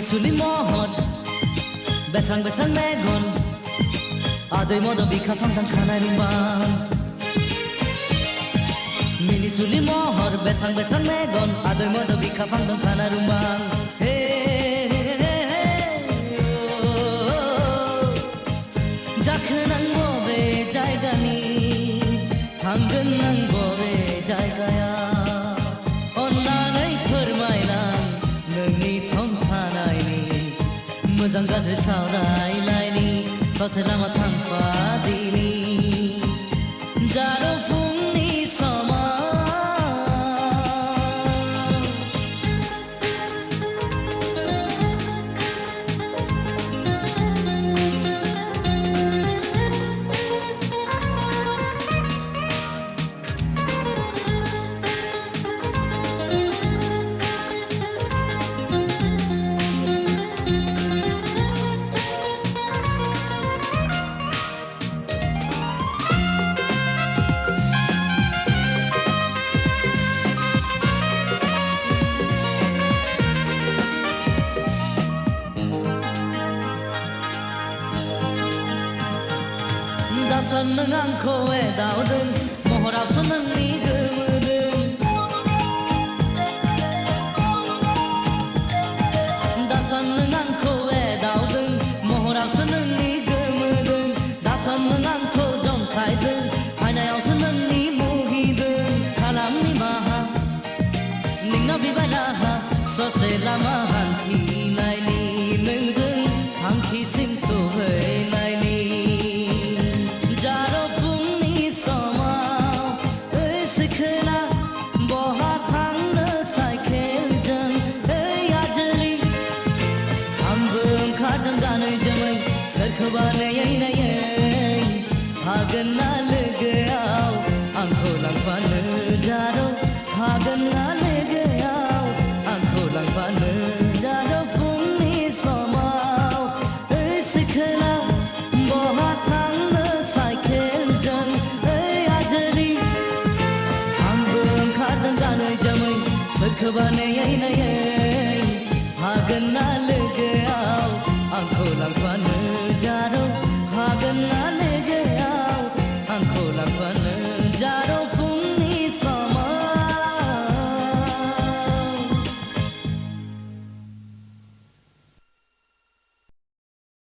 Suli mohon besang megon adai modo bika fangtang kanai rumbang Mini suli mohon besang megon adai modo bika fangtang kanai rumbang Jakhnang bobe jaigani thanggenang bobe jaigaya Moजां गाज्रि सावरायलायनि ससे लामा थांफादिनि जारौ फुंनि समाव Dasan nang angko dauden mohorap sonang ni gemudun Dasan nang angko dauden mohorap sonang ni gemudun Dasan nang angko jom kaidun hanayaw sonang ni muhidun kalam ni maha ningna bibalaha sose lama hanti nai ni nungjung hangki sing sohei nai ni Hagen na legeaw angko lang panu jaro Hagen na legeaw angko lang panu jaro fung गोसोबा नयै नयै हागोन ना लोगोआव आंखौ लांफानो